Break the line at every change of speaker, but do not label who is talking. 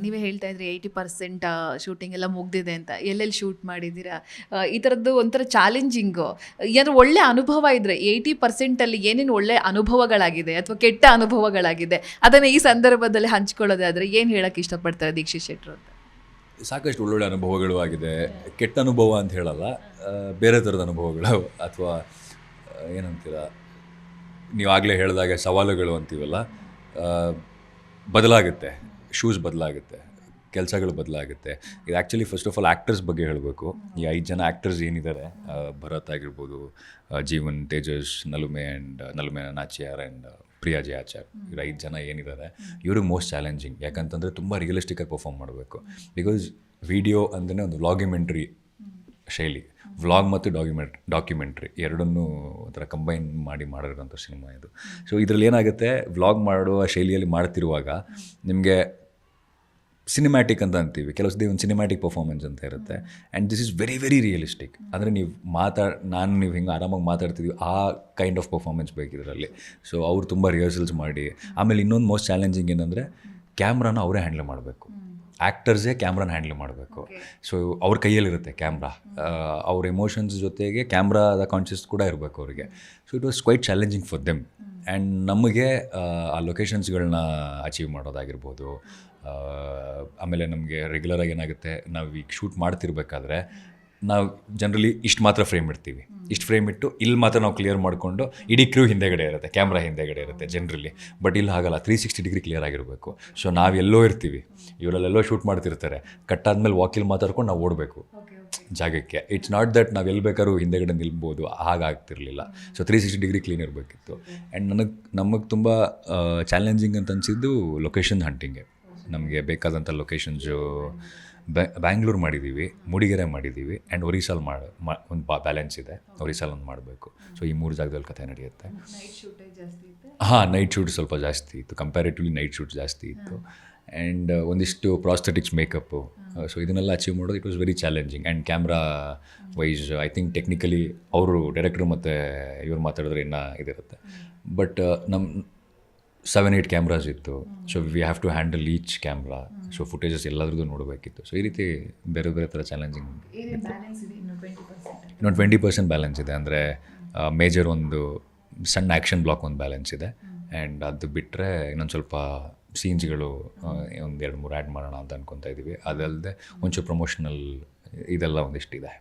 ನೀವೇ ಹೇಳ್ತಾ ಇದ್ರಿ 80% ಶೂಟಿಂಗ್ ಎಲ್ಲ ಮುಗ್ದಿದೆ ಅಂತ. ಎಲ್ಲೆಲ್ಲಿ ಶೂಟ್ ಮಾಡಿದ್ದೀರಾ? ಈ ಥರದ್ದು ಒಂಥರ ಚಾಲೆಂಜಿಂಗು. ಏನಾದ್ರು ಒಳ್ಳೆ ಅನುಭವ ಇದ್ದರೆ 80%ಅಲ್ಲಿ ಏನೇನು ಒಳ್ಳೆ ಅನುಭವಗಳಾಗಿದೆ ಅಥವಾ ಕೆಟ್ಟ ಅನುಭವಗಳಾಗಿದೆ ಅದನ್ನು ಈ ಸಂದರ್ಭದಲ್ಲಿ ಹಂಚ್ಕೊಳ್ಳೋದಾದರೆ ಏನು ಹೇಳಕ್ಕೆ ಇಷ್ಟಪಡ್ತಾರೆ ದೀಕ್ಷಿತ್ ಶೆಟ್ಟರು ಅಂತ?
ಸಾಕಷ್ಟು ಒಳ್ಳೊಳ್ಳೆ ಅನುಭವಗಳು ಆಗಿದೆ. ಕೆಟ್ಟ ಅನುಭವ ಅಂತ ಹೇಳಲ್ಲ, ಬೇರೆ ಥರದ ಅನುಭವಗಳು ಅಥವಾ ಏನಂತೀರ, ನೀವು ಆಗಲೇ ಹೇಳಿದಾಗೆ ಸವಾಲುಗಳು ಅಂತೀವಲ್ಲ, ಬದಲಾಗುತ್ತೆ. ಶೂಸ್ ಬದಲಾಗುತ್ತೆ, ಕೆಲಸಗಳು ಬದಲಾಗುತ್ತೆ. ಇದು actually first of all actors ಬಗ್ಗೆ ಹೇಳಬೇಕು. ಈ 5 ಜನ ಆ್ಯಕ್ಟರ್ಸ್ ಏನಿದ್ದಾರೆ, ಭರತ್ ಆಗಿರ್ಬೋದು, ಜೀವನ್, ತೇಜಸ್, ನಲುಮೆ ನಾಚಿಯಾರ್ ಆ್ಯಂಡ್ ಪ್ರಿಯಾ ಜೆ ಆಚಾರ್, ಇವ್ರು 5 ಜನ ಏನಿದ್ದಾರೆ ಇವ್ರಿಗೆ ಮೋಸ್ಟ್ ಚಾಲೆಂಜಿಂಗ್. ಯಾಕಂತಂದರೆ ತುಂಬ ರಿಯಲಿಸ್ಟಿಕ್ಕಾಗಿ ಪರ್ಫಾರ್ಮ್ ಮಾಡಬೇಕು. ಬಿಕಾಸ್ ವಿಡಿಯೋ ಅಂದರೆ ಒಂದು ವ್ಲಾಗಿಮೆಂಟ್ರಿ ಶೈಲಿ, ವ್ಲಾಗ್ ಮತ್ತು ಡಾಕ್ಯುಮೆಂಟ್ರಿ ಎರಡನ್ನೂ ಒಂಥರ ಕಂಬೈನ್ ಮಾಡಿ ಮಾಡಿರೋಂಥ ಸಿನಿಮಾ ಇದು. ಸೊ ಇದರಲ್ಲಿ ಏನಾಗುತ್ತೆ, ವ್ಲಾಗ್ ಮಾಡುವ ಶೈಲಿಯಲ್ಲಿ ಮಾಡ್ತಿರುವಾಗ ನಿಮಗೆ ಸಿನಿಮ್ಯಾಟಿಕ್ ಅಂತ ಅಂತೀವಿ, ಕೆಲವು ಒಂದು ಸಿನಿಮ್ಯಾಟಿಕ್ ಪರ್ಫಾರ್ಮೆನ್ಸ್ ಅಂತ ಇರುತ್ತೆ. And this is very very realistic. ಅಂದರೆ ನೀವು ನೀವು ಹಿಂಗೆ ಆರಾಮಾಗಿ ಮಾತಾಡ್ತಿದ್ದೀವಿ, ಆ ಕೈಂಡ್ ಆಫ್ ಪರ್ಫಾರ್ಮೆನ್ಸ್ ಬೇಕಿದ್ರಲ್ಲಿ. ಸೊ ಅವ್ರು ತುಂಬ ರಿಹರ್ಸಲ್ಸ್ ಮಾಡಿ, ಆಮೇಲೆ ಇನ್ನೊಂದು ಮೋಸ್ಟ್ ಚಾಲೆಂಜಿಂಗ್ ಏನಂದರೆ ಕ್ಯಾಮ್ರಾನ ಅವರೇ ಹ್ಯಾಂಡಲ್ ಮಾಡಬೇಕು. ಆ್ಯಕ್ಟರ್ಸೇ ಕ್ಯಾಮ್ರಾನ ಹ್ಯಾಂಡಲ್ ಮಾಡಬೇಕು. ಸೊ ಅವ್ರ ಕೈಯಲ್ಲಿರುತ್ತೆ ಕ್ಯಾಮ್ರಾ, ಅವ್ರ ಎಮೋಷನ್ಸ್ ಜೊತೆಗೆ ಕ್ಯಾಮ್ರಾದ ಕಾನ್ಷಿಯಸ್ ಕೂಡ ಇರಬೇಕು ಅವರಿಗೆ. So it was quite challenging for them. And ನಮಗೆ ಆ ಲೊಕೇಶನ್ಸ್ಗಳನ್ನ ಅಚೀವ್ ಮಾಡೋದಾಗಿರ್ಬೋದು. ಆಮೇಲೆ ನಮಗೆ ರೆಗ್ಯುಲರಾಗಿ ಏನಾಗುತ್ತೆ, ನಾವು ಈಗ ಶೂಟ್ ಮಾಡ್ತಿರ್ಬೇಕಾದ್ರೆ ನಾವು ಜನರಲಿ ಇಷ್ಟು ಮಾತ್ರ ಫ್ರೇಮ್ ಇಡ್ತೀವಿ, ಇಷ್ಟು ಫ್ರೇಮ್ ಇಟ್ಟು ಇಲ್ಲಿ ಮಾತ್ರ ನಾವು ಕ್ಲಿಯರ್ ಮಾಡಿಕೊಂಡು ಇಡೀ ಕ್ರೂ ಹಿಂದೆಗಡೆ ಇರುತ್ತೆ, ಕ್ಯಾಮ್ರಾ ಹಿಂದೆಗಡೆ ಇರುತ್ತೆ ಜನರಲಿ. ಬಟ್ ಇಲ್ಲಿ ಹಾಗಲ್ಲ, 360 ಡಿಗ್ರಿ ಕ್ಲಿಯರ್ ಆಗಿರಬೇಕು. ಸೊ ನಾವೆಲ್ಲೋ ಇರ್ತೀವಿ, ಇವರಲ್ಲೆಲ್ಲೋ ಶೂಟ್ ಮಾಡ್ತಿರ್ತಾರೆ, ಕಟ್ಟಾದ್ಮೇಲೆ ವಾಕಿಲ್ ಮಾತಾಡ್ಕೊಂಡು ನಾವು ಓಡಬೇಕು ಜಾಗಕ್ಕೆ. ಇಟ್ಸ್ ನಾಟ್ ದಟ್ ನಾವು ಎಲ್ಲಿ ಬೇಕಾದ್ರೂ ಹಿಂದೆಗಡೆ ನಿಲ್ಬೋದು, ಹಾಗಾಗ್ತಿರ್ಲಿಲ್ಲ. ಸೊ 360 ಡಿಗ್ರಿ ಕ್ಲೀನ್ ಇರಬೇಕಿತ್ತು. ಆ್ಯಂಡ್ ನಮಗೆ ತುಂಬ ಚಾಲೆಂಜಿಂಗ್ ಅಂತ ಅನಿಸಿದ್ದು ಲೊಕೇಶನ್ ಹಂಟಿಂಗೆ. ನಮಗೆ ಬೇಕಾದಂಥ ಲೊಕೇಶನ್ಸು ಬ್ಯಾಂಗ್ಳೂರು ಮಾಡಿದ್ದೀವಿ, ಮೂಡಿಗೆರೆ ಮಾಡಿದ್ದೀವಿ, ಆ್ಯಂಡ್ ಒರಿಸ್ಸಾಲ್ ಒಂದು ಬ್ಯಾಲೆನ್ಸ್ ಇದೆ, ಒರಿಸ್ಸಾಲ್ ಒಂದು ಮಾಡಬೇಕು. ಸೊ ಈ 3 ಜಾಗದಲ್ಲಿ ಕಥೆ ನಡೆಯುತ್ತೆ. ಹಾಂ, ನೈಟ್ ಶೂಟ್ ಸ್ವಲ್ಪ ಜಾಸ್ತಿ ಇತ್ತು, ಕಂಪ್ಯಾರಿಟಿವ್ಲಿ ನೈಟ್ ಶೂಟ್ ಜಾಸ್ತಿ ಇತ್ತು. ಆ್ಯಂಡ್ ಒಂದಿಷ್ಟು ಪ್ರಾಸ್ಥೆಟಿಕ್ಸ್ ಮೇಕಪ್ಪು. ಸೊ ಇದನ್ನೆಲ್ಲ ಅಚೀವ್ ಮಾಡೋದು it was very challenging. And camera wise I think technically ಅವರು ಡೈರೆಕ್ಟ್ರು ಮತ್ತು ಇವ್ರು ಮಾತಾಡಿದ್ರೆ ಇನ್ನೂ ಇದಿರುತ್ತೆ. ಬಟ್ ನಮ್ಮ 7-8 ಕ್ಯಾಮ್ರಾಸ್ ಇತ್ತು. So we have to handle each camera. So footages ಎಲ್ಲದ್ರದ್ದು ನೋಡಬೇಕಿತ್ತು. ಸೊ ಈ ರೀತಿ ಬೇರೆ ಬೇರೆ ಥರ ಚಾಲೆಂಜಿಂಗ್ ಇತ್ತು. ಇನ್ನೊಂದು 20% ಬ್ಯಾಲೆನ್ಸ್ ಇದೆ. ಅಂದರೆ ಮೇಜರ್ ಒಂದು ಸಣ್ಣ ಆ್ಯಕ್ಷನ್ ಬ್ಲಾಕ್ ಒಂದು ಬ್ಯಾಲೆನ್ಸ್ ಇದೆ. ಆ್ಯಂಡ್ ಅದು ಬಿಟ್ಟರೆ ಇನ್ನೊಂದು ಸ್ವಲ್ಪ ಸೀನ್ಸ್ಗಳು ಒಂದು 2-3 ಆ್ಯಡ್ ಮಾಡೋಣ ಅಂತ ಅಂದ್ಕೊತಾ ಇದ್ದೀವಿ. ಅದಲ್ಲದೆ ಒಂಚೂರು ಪ್ರಮೋಷನಲ್ ಇದೆಲ್ಲ ಒಂದಿಷ್ಟಿದೆ.